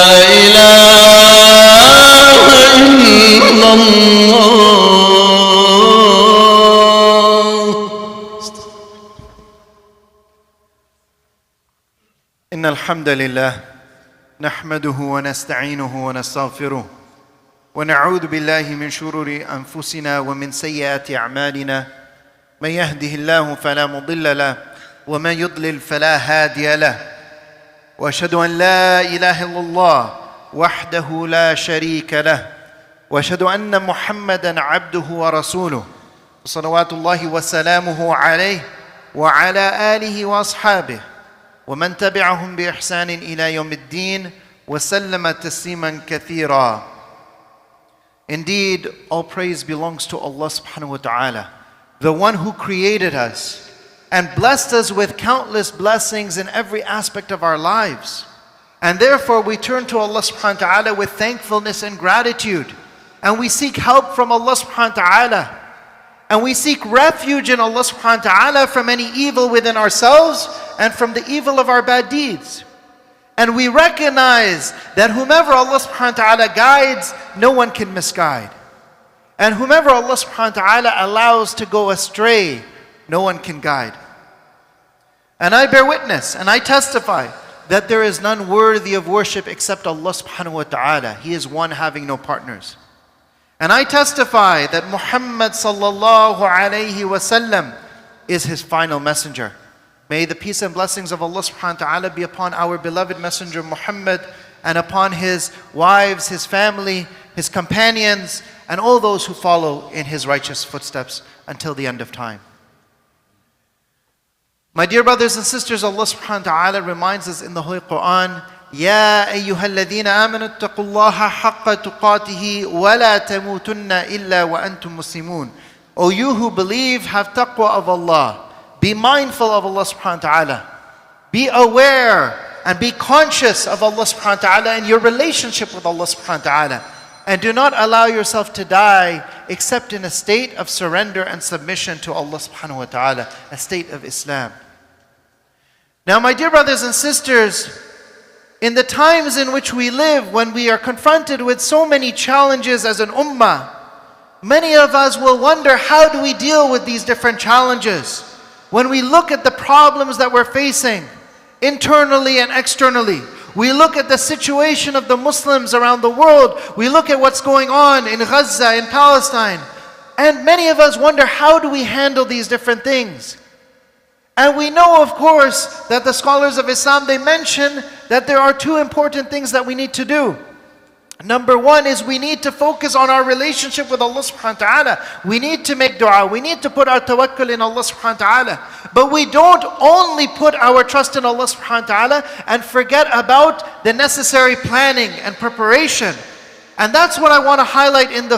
إله إلا الله. إن الحمد لله نحمده ونستعينه ونستغفره ونعوذ بالله من شرور أنفسنا ومن سيئات أعمالنا من يهده الله فلا مضل له ومن يضلل فلا هادي له وأشهد أن لا إله إلا الله وحده لا شريك له وأشهد أن محمدًا عبده ورسوله صلوات الله وسلامه عليه وعلى آله وأصحابه ومن تبعهم بإحسان إلى يوم الدين وسلم تسليما كثيرا. Indeed, all praise belongs to Allah subhanahu wa ta'ala, the one who created us and blessed us with countless blessings in every aspect of our lives. And therefore we turn to Allah subhanahu wa ta'ala with thankfulness and gratitude. And we seek help from Allah subhanahu wa ta'ala. And we seek refuge in Allah subhanahu wa ta'ala from any evil within ourselves and from the evil of our bad deeds. And we recognize that whomever Allah subhanahu wa ta'ala guides, no one can misguide. And whomever Allah subhanahu wa ta'ala allows to go astray, no one can guide. And I bear witness and I testify that there is none worthy of worship except Allah subhanahu wa ta'ala. He is one having no partners. And I testify that Muhammad sallallahu alayhi wasallam is his final messenger. May the peace and blessings of Allah subhanahu wa ta'ala be upon our beloved messenger Muhammad and upon his wives, his family, his companions, and all those who follow in his righteous footsteps until the end of time. My dear brothers and sisters, Allah subhanahu wa ta'ala reminds us in the Holy Quran, يَا أَيُّهَا الَّذِينَ آمَنُوا اتَّقُوا اللَّهَ حَقَّ تُقَاتِهِ وَلَا تَمُوتُنَّ إِلَّا وَأَنْتُمْ مُسْلِمُونَ. O you who believe, have taqwa of Allah. Be mindful of Allah subhanahu wa ta'ala. Be aware and be conscious of Allah subhanahu wa ta'ala and your relationship with Allah subhanahu wa ta'ala. And do not allow yourself to die except in a state of surrender and submission to Allah subhanahu wa ta'ala, a state of Islam. Now my dear brothers and sisters, in the times in which we live, when we are confronted with so many challenges as an ummah, many of us will wonder, how do we deal with these different challenges? When we look at the problems that we're facing, internally and externally, we look at the situation of the Muslims around the world, we look at what's going on in Gaza, in Palestine, and many of us wonder, how do we handle these different things? And we know, of course, that the scholars of Islam, they mention that there are two important things that we need to do. Number one is we need to focus on our relationship with Allah subhanahu wa ta'ala. We need to make dua. We need to put our tawakkul in Allah subhanahu wa ta'ala. But we don't only put our trust in Allah subhanahu wa ta'ala and forget about the necessary planning and preparation. And that's what I want to highlight in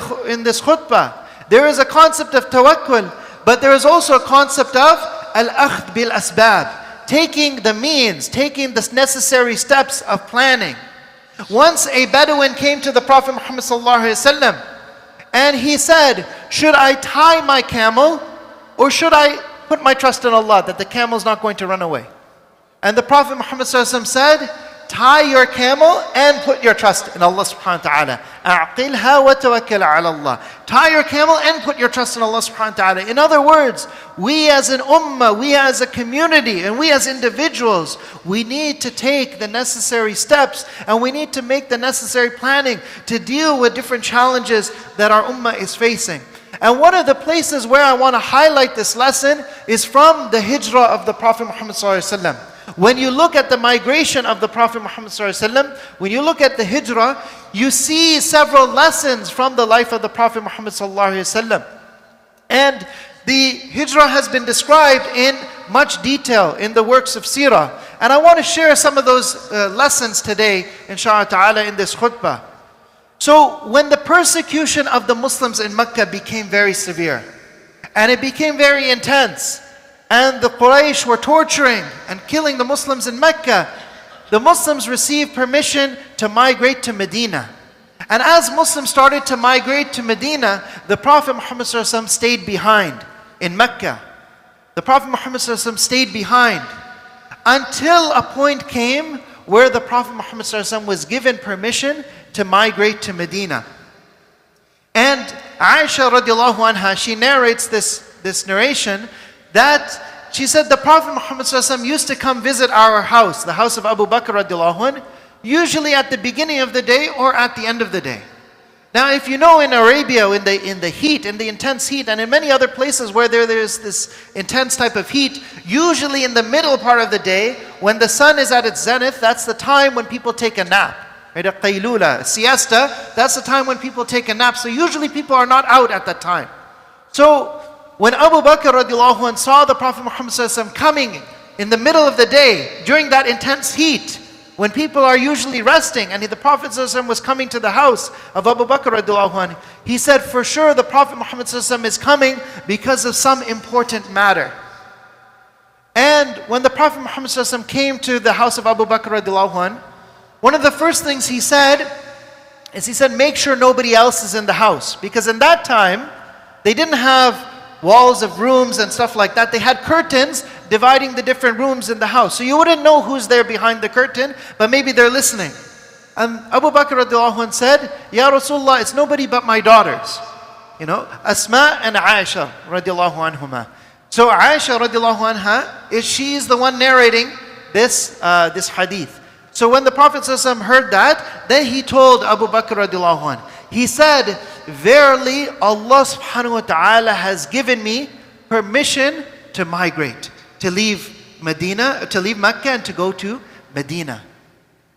this khutbah. There is a concept of tawakkul, but there is also a concept of al-akhd bil asbab, taking the means, taking the necessary steps of planning. Once a Bedouin came to the Prophet Muhammad sallallahu alaihi wasallam, and he said, should I tie my camel or should I put my trust in Allah that the camel is not going to run away? And the Prophet Muhammad sallallahu alaihi wasallam said, tie your camel and put your trust in Allah subhanahu wa ta'ala. أَعْقِلْهَا وَتَوَكَّلْ عَلَى اللَّهِ. Tie your camel and put your trust in Allah subhanahu wa ta'ala. In other words, we as an ummah, we as a community, and we as individuals, we need to take the necessary steps and we need to make the necessary planning to deal with different challenges that our ummah is facing. And one of the places where I want to highlight this lesson is from the hijrah of the Prophet Muhammad sallallahu alaihi wasallam. When you look at the migration of the Prophet Muhammad ﷺ, when you look at the hijrah, you see several lessons from the life of the Prophet Muhammad ﷺ. And the hijrah has been described in much detail in the works of seerah. And I want to share some of those lessons today, inshallah ta'ala, in this khutbah. So when the persecution of the Muslims in Mecca became very severe, and it became very intense, and the Quraysh were torturing and killing the Muslims in Mecca, the Muslims received permission to migrate to Medina. And as Muslims started to migrate to Medina, the Prophet Muhammad ﷺ stayed behind in Mecca. The Prophet Muhammad ﷺ stayed behind until a point came where the Prophet Muhammad ﷺ was given permission to migrate to Medina. And Aisha radiallahu anha, she narrates this narration that she said the Prophet Muhammad ﷺ used to come visit our house, the house of Abu Bakr radiallahu anh, usually at the beginning of the day or at the end of the day. Now, if you know in Arabia, in the heat, in the intense heat, and in many other places where there's this intense type of heat, usually in the middle part of the day, when the sun is at its zenith, that's the time when people take a nap. Right? A qaylula, a siesta, that's the time when people take a nap. So usually people are not out at that time. So when Abu Bakr radiallahu anh saw the Prophet Muhammad ﷺ coming in the middle of the day, during that intense heat, when people are usually resting, and the Prophet ﷺ was coming to the house of Abu Bakr radiallahu anh, he said, for sure the Prophet Muhammad ﷺ is coming because of some important matter. And when the Prophet Muhammad ﷺ came to the house of Abu Bakr radiallahu anh, one of the first things he said is, he said, make sure nobody else is in the house. Because in that time, they didn't have walls of rooms and stuff like that. They had curtains dividing the different rooms in the house. So you wouldn't know who's there behind the curtain, but maybe they're listening. And Abu Bakr radiallahu anh said, Ya Rasulullah, it's nobody but my daughters. You know, Asma and Aisha radiallahu anhuma. So Aisha radiallahu anha, she is the one narrating this hadith. So when the Prophet ﷺ heard that, then he told Abu Bakr radiallahu anh, he said, verily Allah subhanahu wa ta'ala has given me permission to migrate, to leave Medina, to leave Mecca and to go to Medina.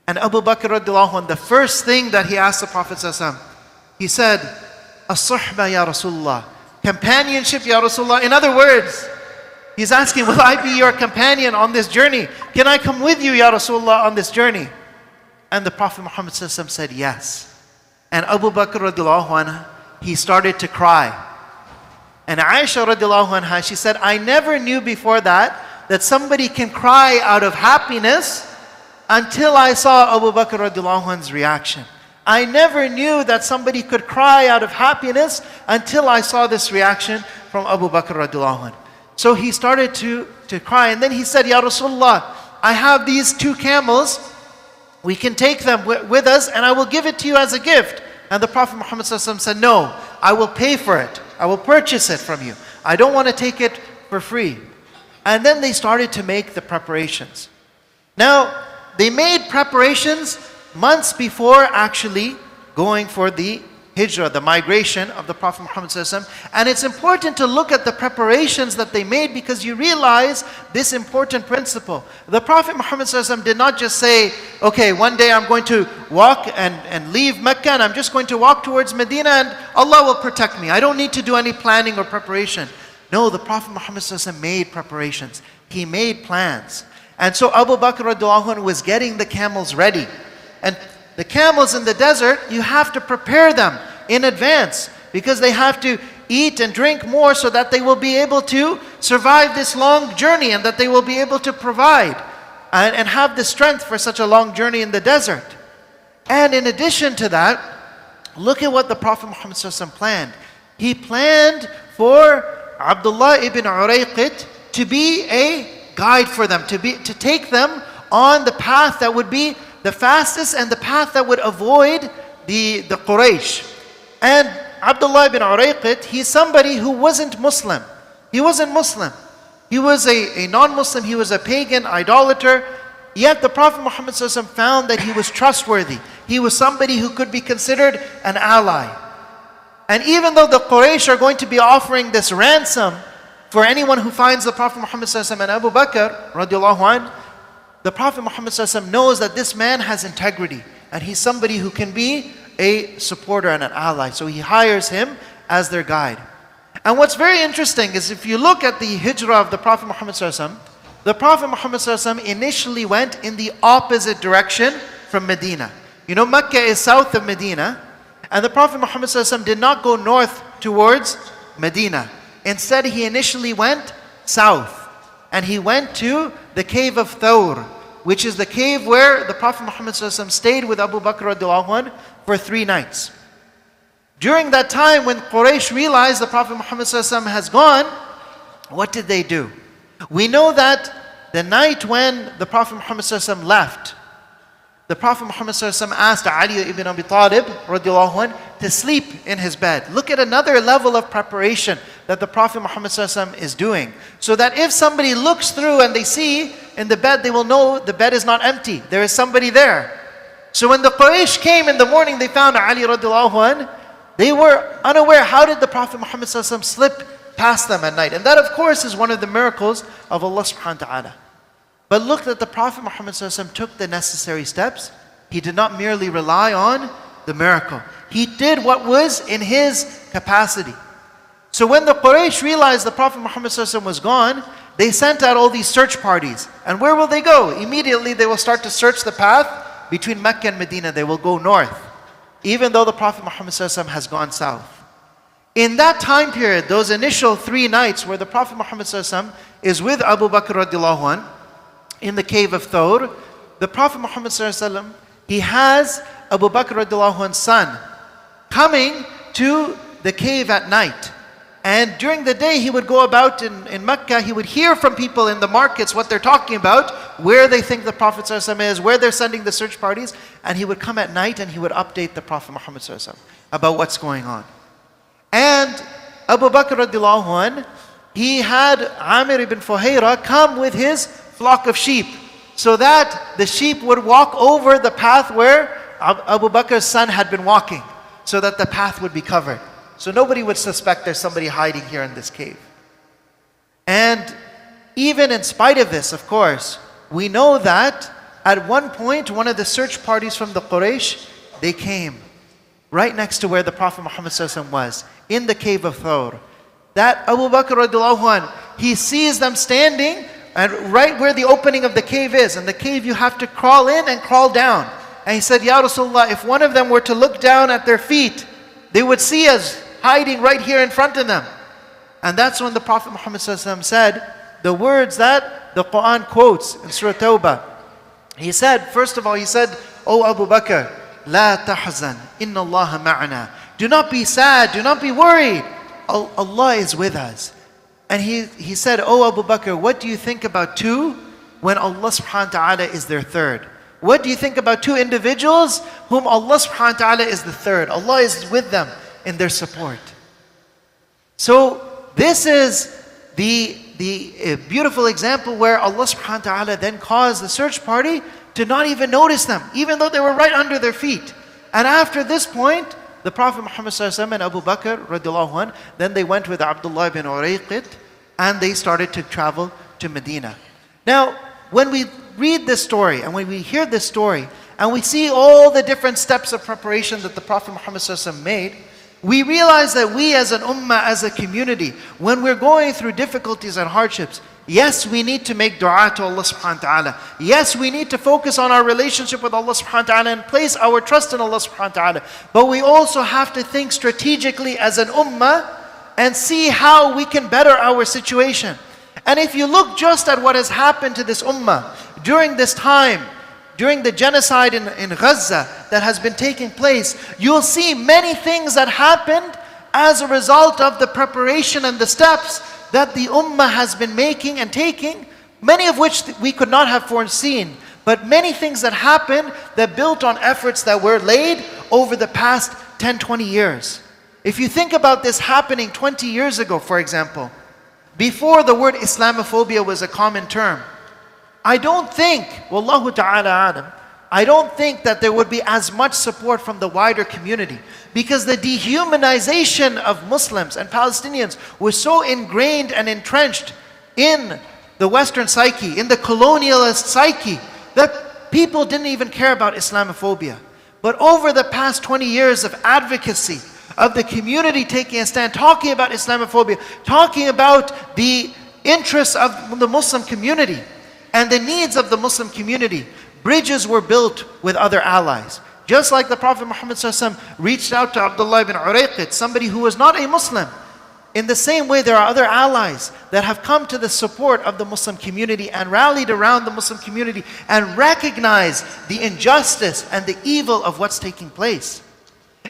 And Abu Bakr radiallahu anh, the first thing that he asked the Prophet ﷺ, he said, as-suhba ya Rasulullah, companionship ya Rasulullah. In other words, he's asking, will I be your companion on this journey? Can I come with you, Ya Rasulullah, on this journey? And the Prophet Muhammad said yes. And Abu Bakr radiallahu anha, he started to cry. And Aisha radiallahu anha, she said, I never knew before that somebody can cry out of happiness until I saw Abu Bakr radiallahu anha's reaction. I never knew that somebody could cry out of happiness until I saw this reaction from Abu Bakr radiallahu anh. So he started to cry, and then he said, Ya Rasulullah, I have these 2 camels, we can take them with us and I will give it to you as a gift. And the Prophet Muhammad said, no, I will pay for it. I will purchase it from you. I don't want to take it for free. And then they started to make the preparations. Now, they made preparations months before actually going for the hijrah, the migration of the Prophet Muhammad ﷺ. And it's important to look at the preparations that they made, because you realize this important principle. The Prophet Muhammad ﷺ did not just say, okay, one day I'm going to walk and leave Mecca and I'm just going to walk towards Medina and Allah will protect me. I don't need to do any planning or preparation. No, the Prophet Muhammad ﷺ made preparations. He made plans. And so Abu Bakr radiallahu anhu was getting the camels ready. And the camels in the desert, you have to prepare them in advance, because they have to eat and drink more so that they will be able to survive this long journey, and that they will be able to provide and have the strength for such a long journey in the desert. And in addition to that, look at what the Prophet Muhammad ﷺ planned. He planned for Abdullah ibn Urayqit to be a guide for them, to take them on the path that would be the fastest and the path that would avoid the Quraysh. And Abdullah ibn Urayqit, he's somebody who wasn't Muslim. He wasn't Muslim. He was a non-Muslim, he was a pagan, idolater. Yet the Prophet Muhammad ﷺ found that he was trustworthy. He was somebody who could be considered an ally. And even though the Quraysh are going to be offering this ransom for anyone who finds the Prophet Muhammad ﷺ and Abu Bakr radiallahu anh, the Prophet Muhammad ﷺ knows that this man has integrity and he's somebody who can be a supporter and an ally. So he hires him as their guide. And what's very interesting is, if you look at the hijrah of the Prophet Muhammad ﷺ, the Prophet Muhammad ﷺ initially went in the opposite direction from Medina. You know, Mecca is south of Medina, and the Prophet Muhammad ﷺ did not go north towards Medina. Instead, he initially went south. And he went to the cave of Thawr, which is the cave where the Prophet Muhammad ﷺ stayed with Abu Bakr radiallahu anh for 3 nights. During that time, when Quraysh realized the Prophet Muhammad ﷺ has gone, what did they do? We know that the night when the Prophet Muhammad ﷺ left, the Prophet Muhammad ﷺ asked Ali ibn Abi Talib radiallahu anh, to sleep in his bed. Look at another level of preparation that the Prophet Muhammad ﷺ is doing. So that if somebody looks through and they see in the bed, they will know the bed is not empty. There is somebody there. So when the Quraysh came in the morning, they found Ali radiallahu anh, they were unaware, how did the Prophet Muhammad ﷺ slip past them at night? And that of course is one of the miracles of Allah subhanahu wa ta'ala. But look that the Prophet Muhammad ﷺ took the necessary steps. He did not merely rely on the miracle. He did what was in his capacity. So when the Quraysh realized the Prophet Muhammad ﷺ was gone, they sent out all these search parties. And where will they go? Immediately they will start to search the path between Mecca and Medina. They will go north, even though the Prophet Muhammad ﷺ has gone south. In that time period, those initial 3 nights where the Prophet Muhammad ﷺ is with Abu Bakr radiallahu anh, in the cave of Thawr, the Prophet Muhammad ﷺ, he has Abu Bakr radiallahu anh's son coming to the cave at night. And during the day, he would go about in Mecca. He would hear from people in the markets what they're talking about, where they think the Prophet ﷺ is, where they're sending the search parties. And he would come at night and he would update the Prophet Muhammad ﷺ about what's going on. And Abu Bakr radiallahu anh, he had Amir ibn Fuhayra come with his flock of sheep, so that the sheep would walk over the path where Abu Bakr's son had been walking, so that the path would be covered. So nobody would suspect there's somebody hiding here in this cave. And even in spite of this, of course, we know that at one point, one of the search parties from the Quraysh, they came right next to where the Prophet Muhammad ﷺ was, in the cave of Thawr. That Abu Bakr radiallahu anh, he sees them standing and right where the opening of the cave is. And the cave, you have to crawl in and crawl down. And he said, Ya Rasulullah, if one of them were to look down at their feet, they would see us hiding right here in front of them. And that's when the Prophet Muhammad ﷺ said the words that the Quran quotes in Surah Tawbah. He said, first of all, he said, O Abu Bakr, La tahzan, inna Allah ma'ana. Do not be sad, do not be worried. Allah is with us. And he said, O Abu Bakr, what do you think about 2 when Allah subhanahu wa ta'ala is their third? What do you think about 2 individuals whom Allah subhanahu wa ta'ala is the third? Allah is with them in their support. So this is the beautiful example where Allah subhanahu wa ta'ala then caused the search party to not even notice them, even though they were right under their feet. And after this point, the Prophet Muhammad ﷺ and Abu Bakr radiallahu anh, then they went with Abdullah ibn Urayqit and they started to travel to Medina. Now, when we read this story and when we hear this story and we see all the different steps of preparation that the Prophet Muhammad ﷺ made, we realize that we as an ummah, as a community, when we're going through difficulties and hardships, yes, we need to make dua to Allah subhanahu wa ta'ala. Yes, we need to focus on our relationship with Allah subhanahu wa ta'ala and place our trust in Allah subhanahu wa ta'ala. But we also have to think strategically as an ummah and see how we can better our situation. And if you look just at what has happened to this ummah during this time, during the genocide in Gaza that has been taking place, you'll see many things that happened as a result of the preparation and the steps that the ummah has been making and taking, many of which we could not have foreseen, but many things that happened that built on efforts that were laid over the past 10, 20 years. If you think about this happening 20 years ago, for example, before the word Islamophobia was a common term, I don't think, Wallahu ta'ala alam, I don't think that there would be as much support from the wider community, because the dehumanization of Muslims and Palestinians was so ingrained and entrenched in the Western psyche, in the colonialist psyche, that people didn't even care about Islamophobia. But over the past 20 years of advocacy, of the community taking a stand, talking about Islamophobia, talking about the interests of the Muslim community and the needs of the Muslim community, bridges were built with other allies. Just like the Prophet Muhammad ﷺ reached out to Abdullah ibn Urayqit, somebody who was not a Muslim. In the same way, there are other allies that have come to the support of the Muslim community and rallied around the Muslim community and recognized the injustice and the evil of what's taking place.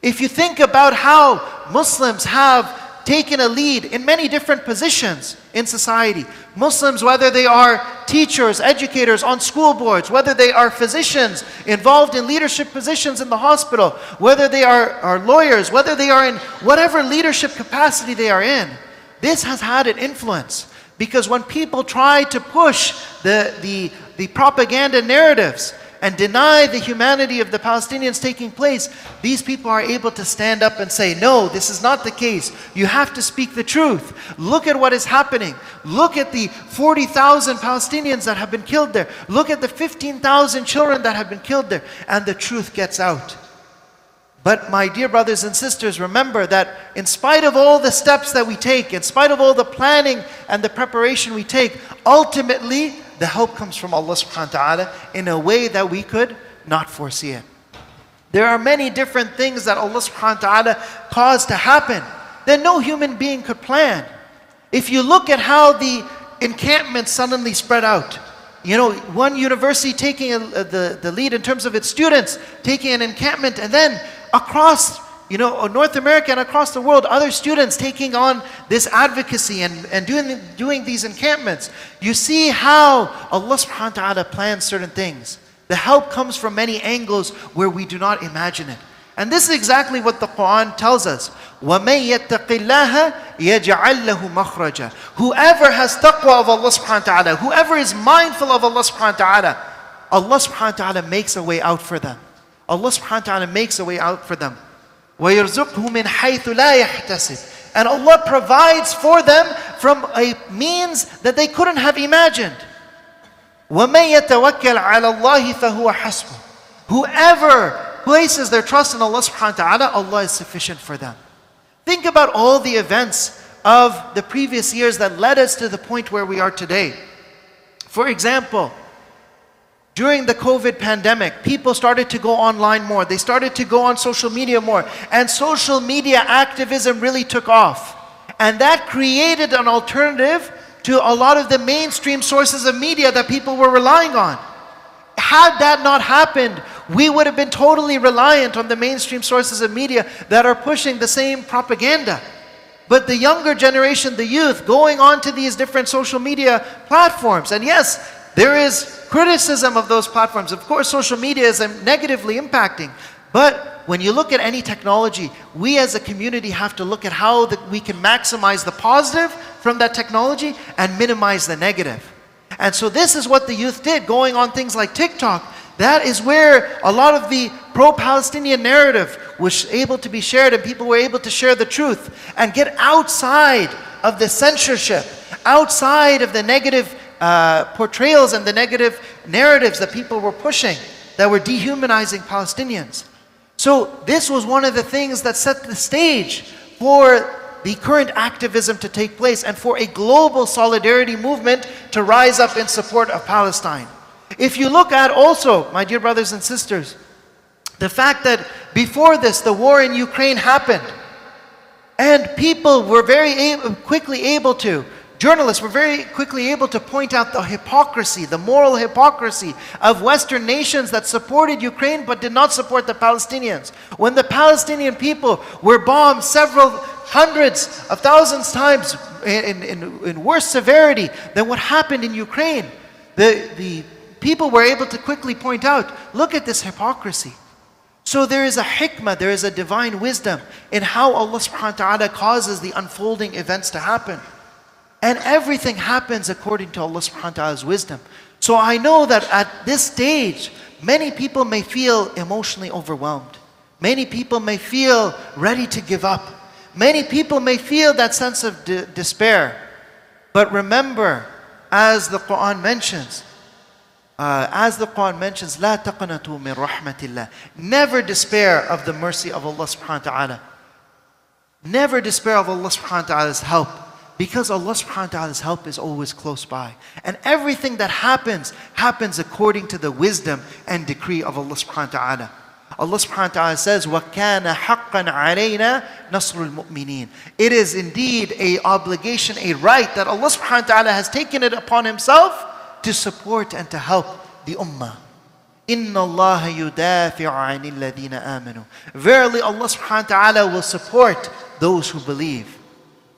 If you think about how Muslims have taken a lead in many different positions in society. Muslims, whether they are teachers, educators on school boards, whether they are physicians involved in leadership positions in the hospital, whether they are lawyers, whether they are in whatever leadership capacity they are in, this has had an influence. Because when people try to push the propaganda narratives and deny the humanity of the Palestinians taking place, these people are able to stand up and say, no, this is not the case. You have to speak the truth. Look at what is happening. Look at the 40,000 Palestinians that have been killed there. Look at the 15,000 children that have been killed there. And the truth gets out. But my dear brothers and sisters, remember that in spite of all the steps that we take, in spite of all the planning and the preparation we take, ultimately the help comes from Allah subhanahu wa ta'ala in a way that we could not foresee it. There are many different things that Allah subhanahu wa ta'ala caused to happen that no human being could plan. If you look at how the encampments suddenly spread out, you know, one university taking the lead in terms of its students, taking an encampment, and then across, you know, North America and across the world, other students taking on this advocacy and doing these encampments. You see how Allah subhanahu wa ta'ala plans certain things. The help comes from many angles where we do not imagine it. And this is exactly what the Quran tells us. وَمَن يَتَّقِ اللَّهَ يَجْعَلْ لَهُ مَخْرَجًا. Whoever has taqwa of Allah subhanahu wa ta'ala, whoever is mindful of Allah subhanahu wa ta'ala, Allah subhanahu wa ta'ala makes a way out for them. Allah subhanahu wa ta'ala makes a way out for them. وَيَرْزُقْهُ مِنْ حَيْثُ لَا يَحْتَسِبْ. And Allah provides for them from a means that they couldn't have imagined. وَمَن يَتَوَكَّلْ عَلَى اللَّهِ فَهُوَ حَسْبُهُ. Whoever places their trust in Allah subhanahu wa ta'ala, Allah is sufficient for them. Think about all the events of the previous years that led us to the point where we are today. For example, during the COVID pandemic, people started to go online more. They started to go on social media more. And social media activism really took off. And that created an alternative to a lot of the mainstream sources of media that people were relying on. Had that not happened, we would have been totally reliant on the mainstream sources of media that are pushing the same propaganda. But the younger generation, the youth, going on to these different social media platforms, and yes, there is criticism of those platforms. Of course, social media is negatively impacting. But when you look at any technology, we as a community have to look at how we can maximize the positive from that technology and minimize the negative. And so this is what the youth did, going on things like TikTok. That is where a lot of the pro-Palestinian narrative was able to be shared, and people were able to share the truth and get outside of the censorship, outside of the negative portrayals and the negative narratives that people were pushing that were dehumanizing Palestinians. So this was one of the things that set the stage for the current activism to take place and for a global solidarity movement to rise up in support of Palestine. If you look at also, my dear brothers and sisters, the fact that before this, the war in Ukraine happened, and people were journalists were very quickly able to point out the hypocrisy, the moral hypocrisy of Western nations that supported Ukraine but did not support the Palestinians. When the Palestinian people were bombed several hundreds of thousands times in worse severity than what happened in Ukraine, the people were able to quickly point out, look at this hypocrisy. So there is a hikmah, there is a divine wisdom in how Allah subhanahu wa ta'ala causes the unfolding events to happen. And everything happens according to Allah subhanahu wa ta'ala's wisdom. So I know that at this stage, many people may feel emotionally overwhelmed. Many people may feel ready to give up. Many people may feel that sense of despair. But remember, as the Quran mentions, لا تقنطوا من رحمة الله. Never despair of the mercy of Allah subhanahu wa ta'ala. Never despair of Allah subhanahu wa ta'ala's help. Because Allah subhanahu wa ta'ala's help is always close by. And everything that happens according to the wisdom and decree of Allah subhanahu wa ta'ala. Allah subhanahu wa ta'ala says, وَكَانَ حَقًّا عَلَيْنَا نَصْرُ الْمُؤْمِنِينَ. It is indeed a obligation, a right that Allah subhanahu wa ta'ala has taken it upon Himself to support and to help the ummah. إِنَّ اللَّهَ يُدَافِعُ عَنِ الَّذِينَ آمَنُوا. Verily Allah subhanahu wa ta'ala will support those who believe.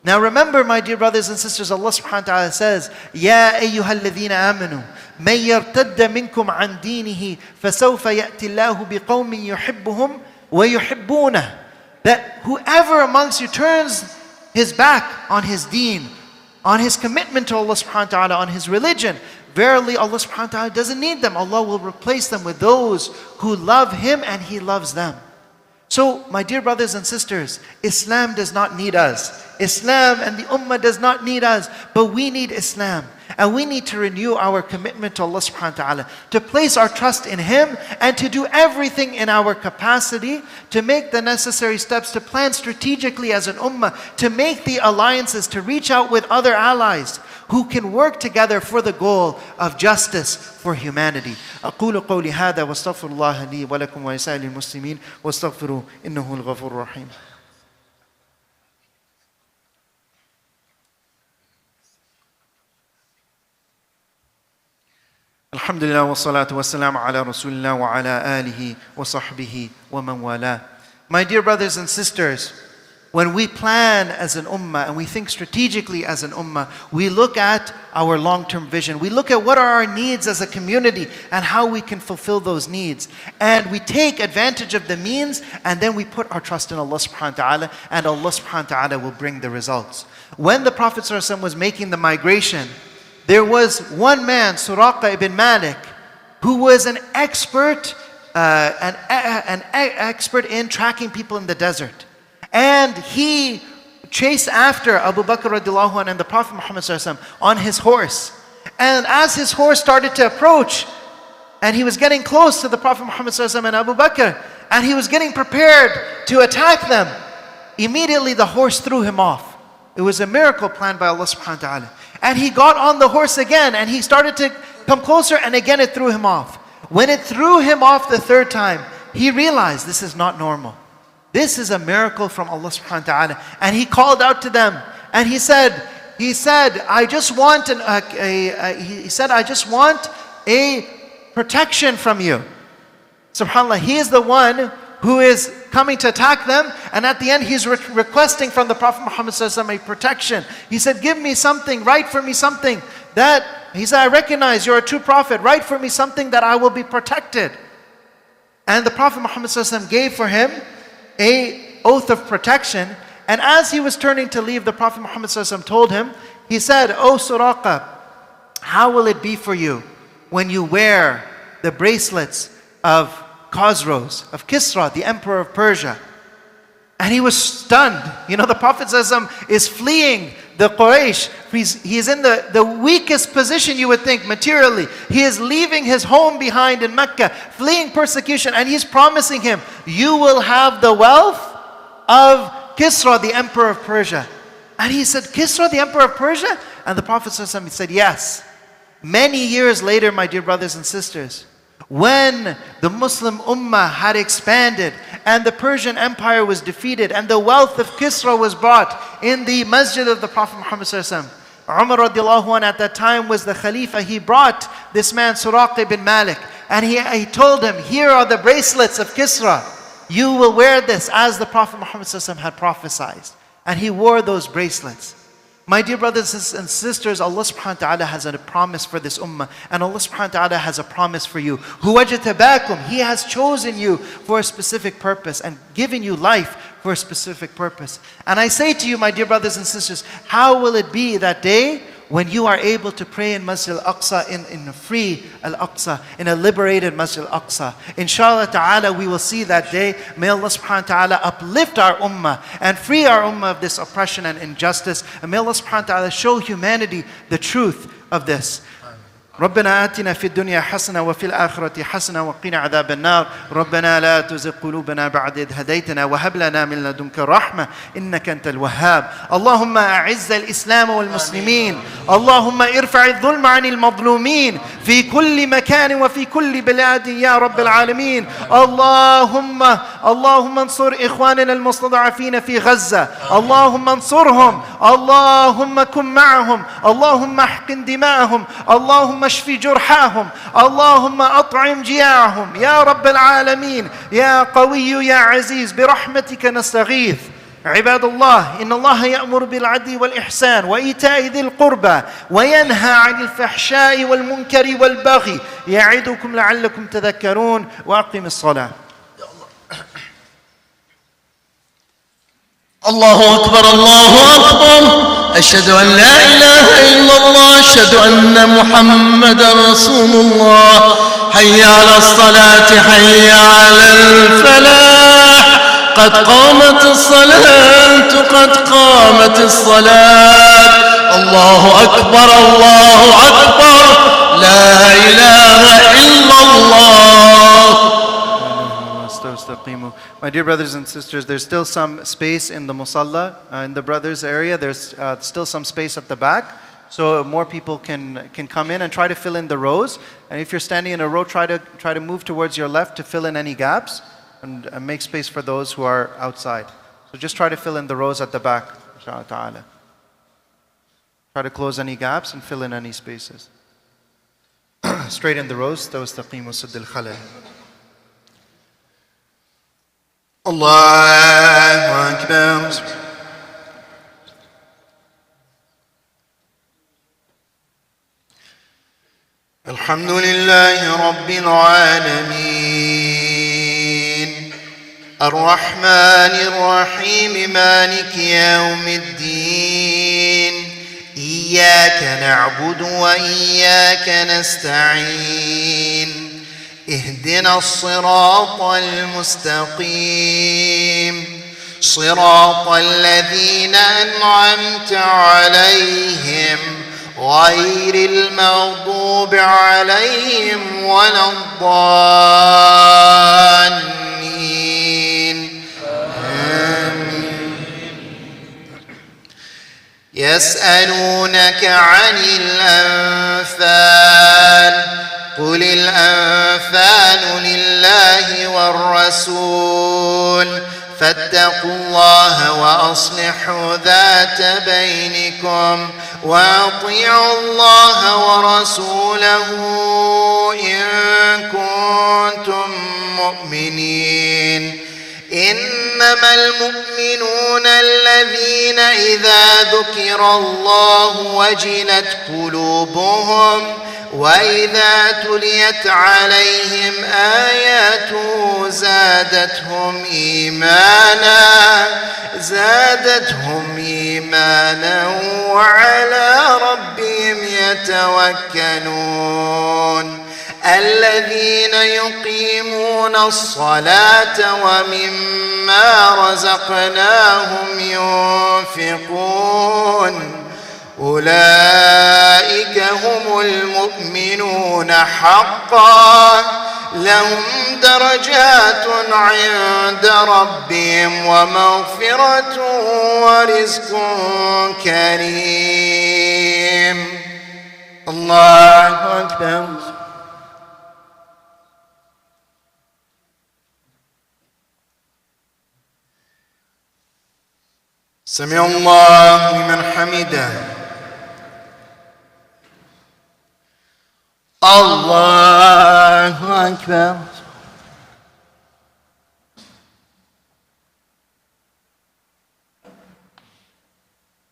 Now remember, my dear brothers and sisters, Allah subhanahu wa ta'ala says, يَا أَيُّهَا الَّذِينَ آمَنُوا مَنْ يَرْتَدَّ مِنْكُمْ عَنْ دِينِهِ فَسَوْفَ يَأْتِ اللَّهُ بِقَوْمٍ يُحِبُّهُمْ وَيُحِبُّونَهُ. That whoever amongst you turns his back on his deen, on his commitment to Allah subhanahu wa ta'ala, on his religion, verily Allah subhanahu wa ta'ala doesn't need them. Allah will replace them with those who love Him and He loves them. So, my dear brothers and sisters, Islam does not need us. Islam and the Ummah does not need us, but we need Islam. And we need to renew our commitment to Allah subhanahu wa ta'ala, to place our trust in Him and to do everything in our capacity to make the necessary steps, to plan strategically as an Ummah, to make the alliances, to reach out with other allies who can work together for the goal of justice for humanity. أقول قولي هذا واستغفر الله لي ولكم ولسائر المسلمين واستغفروا إنه الغفور الرحيم. Alhamdulillah wa salatu wa salam ala Rasulillah wa ala alihi wa sahbihi wa man wala. My dear brothers and sisters, when we plan as an ummah and we think strategically as an ummah, we look at our long-term vision. We look at what are our needs as a community and how we can fulfill those needs. And we take advantage of the means and then we put our trust in Allah subhanahu wa ta'ala, and Allah subhanahu wa ta'ala will bring the results. When the Prophet ﷺ was making the migration, there was one man, Suraqa ibn Malik, who was an expert in tracking people in the desert. And he chased after Abu Bakr radiallahu anhu and the Prophet Muhammad sallallahu alaihi wasallam on his horse. And as his horse started to approach, and he was getting close to the Prophet Muhammad sallallahu alaihi wasallam and Abu Bakr, and he was getting prepared to attack them, immediately the horse threw him off. It was a miracle planned by Allah subhanahu wa ta'ala. And he got on the horse again, and he started to come closer, and again it threw him off. When it threw him off the third time, he realized this is not normal. This is a miracle from Allah subhanahu wa ta'ala. And he called out to them, and he said, I just want a protection from you. SubhanAllah, he is the one who is coming to attack them, and at the end he's requesting from the Prophet Muhammad sallallahu alaihi wasallam a protection. He said, give me something, write for me something that, he said, I recognize you're a true prophet, write for me something that I will be protected. And the Prophet Muhammad sallallahu alaihi wasallam gave for him a oath of protection, and as he was turning to leave, the Prophet Muhammad sallallahu alaihi wasallam told him, he said, O Suraqa, how will it be for you when you wear the bracelets of Khosrows, of Kisra, the emperor of Persia? And he was stunned. You know, the Prophet ﷺ is fleeing the Quraysh. He's in the weakest position, you would think, materially. He is leaving his home behind in Mecca, fleeing persecution, and he's promising him, you will have the wealth of Kisra, the emperor of Persia. And he said, Kisra, the emperor of Persia? And the Prophet ﷺ said, yes. Many years later, my dear brothers and sisters, when the Muslim Ummah had expanded and the Persian Empire was defeated and the wealth of Kisra was brought in the masjid of the Prophet Muhammad sallallahu alaihi wasallam, Umar radiallahu anhu at that time was the Khalifa. He brought this man Suraqa ibn Malik, and he told him, here are the bracelets of Kisra. You will wear this as the Prophet Muhammad sallallahu alaihi wasallam had prophesied. And he wore those bracelets. My dear brothers and sisters, Allah subhanahu wa ta'ala has a promise for this ummah, and Allah subhanahu wa ta'ala has a promise for you. Huwajtabakum, He has chosen you for a specific purpose and given you life for a specific purpose. And I say to you, my dear brothers and sisters, how will it be that day when you are able to pray in Masjid al-Aqsa, in a free al-Aqsa, in a liberated Masjid al-Aqsa? Inshallah ta'ala, we will see that day. May Allah subhanahu wa ta'ala uplift our ummah and free our ummah of this oppression and injustice. And may Allah subhanahu wa ta'ala show humanity the truth of this. ربنا آتنا في الدنيا حسنة وفي الآخرة حسنة وقنا عذاب النار ربنا لا تزغ قلوبنا بعد إذ هديتنا وهب لنا من لدنك رحمة إنك أنت الوهاب اللهم أعز الإسلام والمسلمين اللهم ارفع الظلم عن المظلومين في كل مكان وفي كل بلاد يا رب العالمين اللهم انصر إخواننا المستضعفين في غزة اللهم انصرهم اللهم كن معهم اللهم احقن دماءهم اللهم اشف جرحاهم اللهم أطعم جياعهم يا رب العالمين يا قوي يا عزيز برحمتك نستغيث عباد الله إن الله يأمر بالعدل والإحسان وإيتاء ذي القربى وينهى عن الفحشاء والمنكر والبغي يعظكم لعلكم تذكرون وأقم الصلاة. الله أكبر الله أكبر، أشهد أن لا إله إلا الله، أشهد أن محمدا رسول الله. حي على الصلاة، حي على الفلاح، قد قامت الصلاة، قد قامت الصلاة. الله أكبر الله أكبر، لا إله إلا الله. My dear brothers and sisters, there's still some space in the musalla, in the brothers area. There's still some space at the back, so more people can come in and try to fill in the rows. And if you're standing in a row, try to move towards your left to fill in any gaps and make space for those who are outside. So just try to fill in the rows at the back, inshallah ta'ala. Try to close any gaps and fill in any spaces. Straight in the rows, تَوَسْتَقِيمُ سُدِّ الْخَلَلِ. الله أكبر. الحمد لله رب العالمين الرحمن الرحيم مالك يوم الدين إياك نعبد وإياك نستعين اهدنا الصراط المستقيم صراط الذين أنعمت عليهم غير المغضوب عليهم ولا الضالين آمين. يسألونك عن الأنفال قل الأنفال لله والرسول فاتقوا الله وأصلحوا ذات بينكم وأطيعوا الله ورسوله إن كنتم مؤمنين إنما المؤمنون الذين إذا ذكر الله وجلت قلوبهم وإذا تليت عليهم آياته زادتهم إيمانا وعلى ربهم يتوكلون الذين يقيمون الصلاة ومما رزقناهم ينفقون أولئك هم المؤمنون حقا لهم درجات عند ربهم ومغفرة ورزق كريم. الله أكبر. سمع الله لمن حمده. الله أكبر.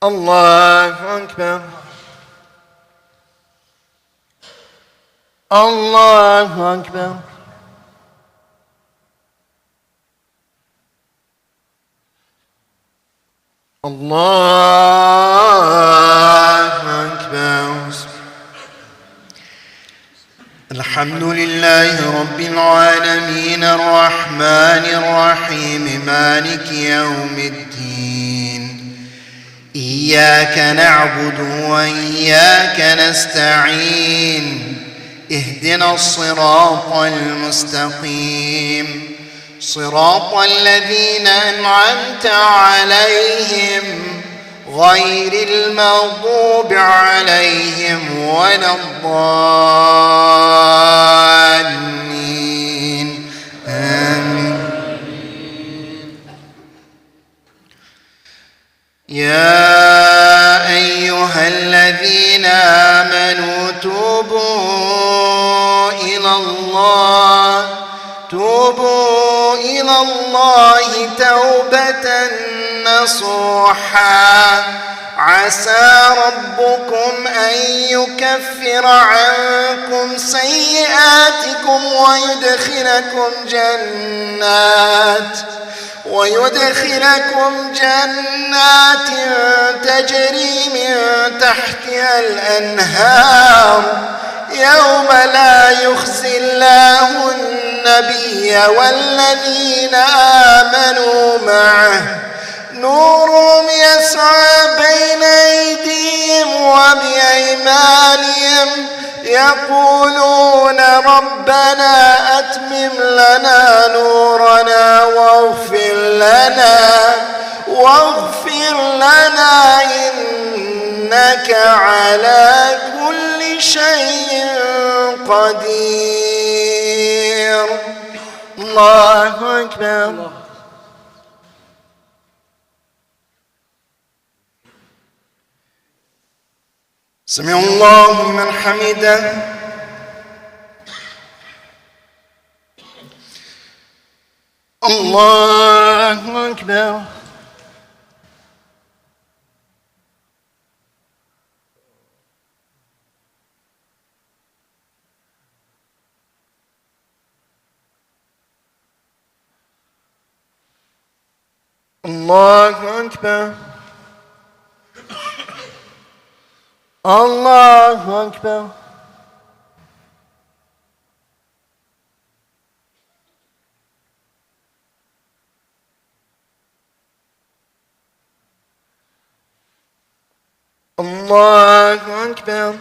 الله أكبر. الله أكبر. الله أكبر. الحمد لله رب العالمين الرحمن الرحيم مالك يوم الدين إياك نعبد وإياك نستعين اهدنا الصراط المستقيم صراط الذين أنعمت عليهم غير المغضوب عليهم ولا الضالين آمين. يا أيها الذين آمنوا توبوا إلى الله الله توبة نصوحا عسى ربكم أن يكفر عنكم سيئاتكم ويدخلكم جنات تجري من تحتها الأنهار يوم لا يخزي الله النبي والذين آمنوا معه نورهم يسعى بين أيديهم وبأيمانهم يقولون ربنا أتمم لنا نورنا واغفر لنا إنك على كل شيء قدير. الله أكبر. سمع الله لمن حمده. الله أكبر. الله أكبر. الله أكبر. الله أكبر.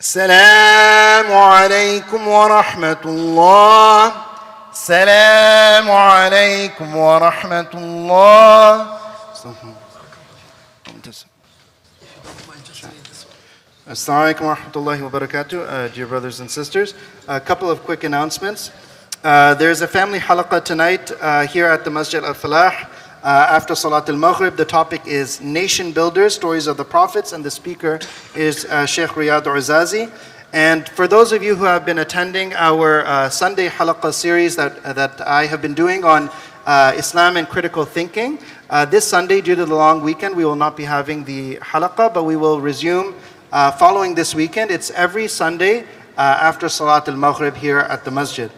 السلام عليكم ورحمة الله. السلام عليكم ورحمة الله. Assalamu alaikum wa rahmatullahi wa barakatuh. Dear brothers and sisters, a couple of quick announcements. There's a family halaqah tonight here at the Masjid Al-Falah. After Salat al-Maghrib, the topic is Nation Builders, Stories of the Prophets, and the speaker is Sheikh Riyad Uzazi. And for those of you who have been attending our Sunday halaqah series that I have been doing on Islam and critical thinking, this Sunday, due to the long weekend, we will not be having the halaqah, but we will resume following this weekend. It's every Sunday after Salat al-Maghrib here at the Masjid.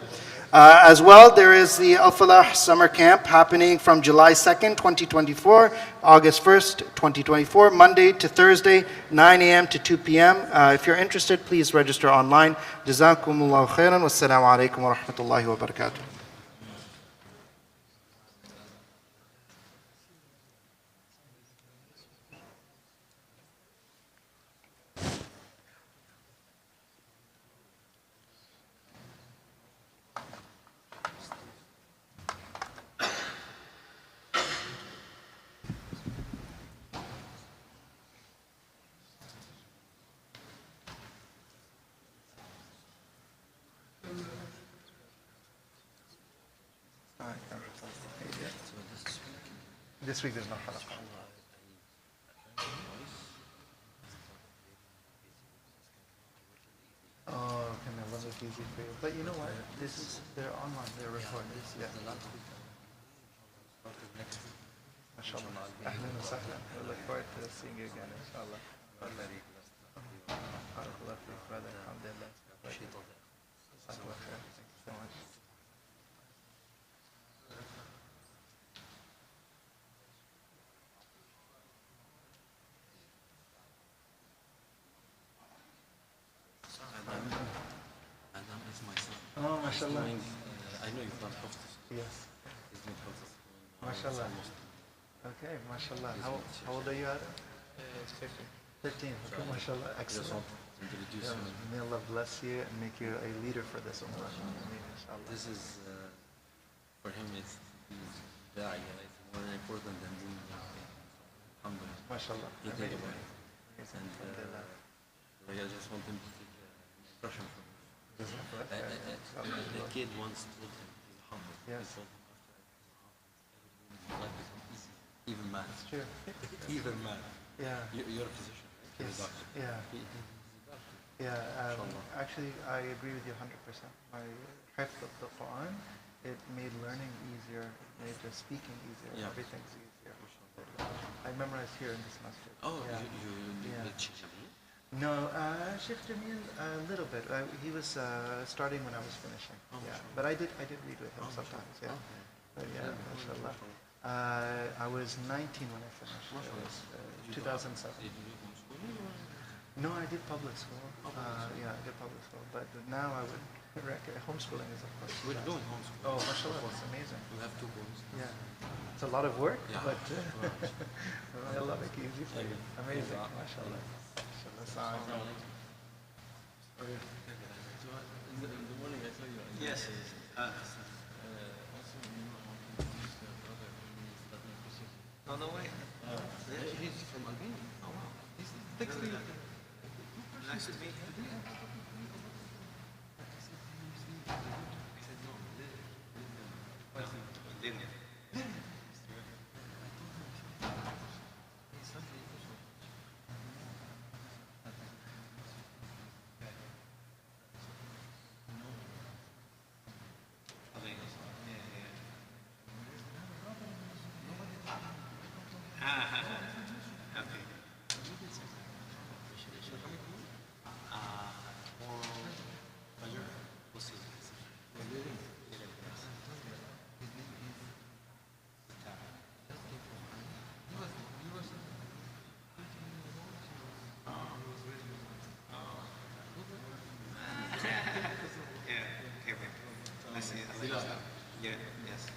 As well, there is the Al-Falah Summer Camp happening from July 2nd, 2024, August 1st, 2024, Monday to Thursday, 9 a.m. to 2 p.m. If you're interested, please register online. Jazakumullahu khairan. Wassalamu alaikum wa rahmatullahi wa barakatuh. This week there's no halaqah. Oh, can I run it easy for you? But you know what? They're online, they're recorded. Yeah. MashaAllah. Ahlan wa sahlan. I look forward to seeing you again, inshallah. Barakallah feek, brother. Alhamdulillah. Jazakallah khair. Thank you so much. Adam is my son. Oh, mashallah. I know you from Hafs. Yes. He's doing Hafs. Mashallah. Okay, mashallah. How old are you, Adam? 15. 15. Okay, mashallah. Excellent. introduce you. May Allah bless you and make you a leader for this ummah. Ameen, inshallah. This is, for him, it's da'iyah. It's more important than doing anything. Alhamdulillah. MashaAllah. He think about it. Amazing. And Alhamdulillah. I just want him to take impression from you. Jazakallah. The kid once told him he's humble. Yes. He told him after life become easy. Even math. It's true. Even math. Yeah. You're a physician, right? You're a Yes. doctor. Yeah. He's a doctor. Yeah, Inshallah. actually, I agree with you 100%. My hifz of the Quran, it made learning easier, it made the speaking easier, Yeah. everything's easier. Mashallah. I memorized here in this masjid. Oh, yeah. you Yeah. did Sheikh Jamil? No, Sheikh Jamil, a little bit. He was starting when I was finishing. Oh, Yeah, mashallah. but I did read with him Oh, sometimes. Yeah, Okay. but yeah, mashallah. I was 19 when I finished. It was Did you do- 2007. Did you do homeschooling or? No, I did public school. Yeah, I did public school. But now I would reckon homeschooling is, of course. We're best. doing homeschooling. Oh, mashallah, it's amazing. We have 2 boys. Yeah. It's a lot of work, Yeah. but may Allah make it easy for you. Amazing, Yeah. mashallah. Mashallah. Assalamu alaikum. So in the morning I saw you. Yes. Also, you know how to introduce the brother who is studying philosophy. On the way. He's from Albania. Oh wow. He's texting. Nice to meet you. Didn't you? Okay. We'll see. Yeah, okay, wait. I see. Yeah, yes.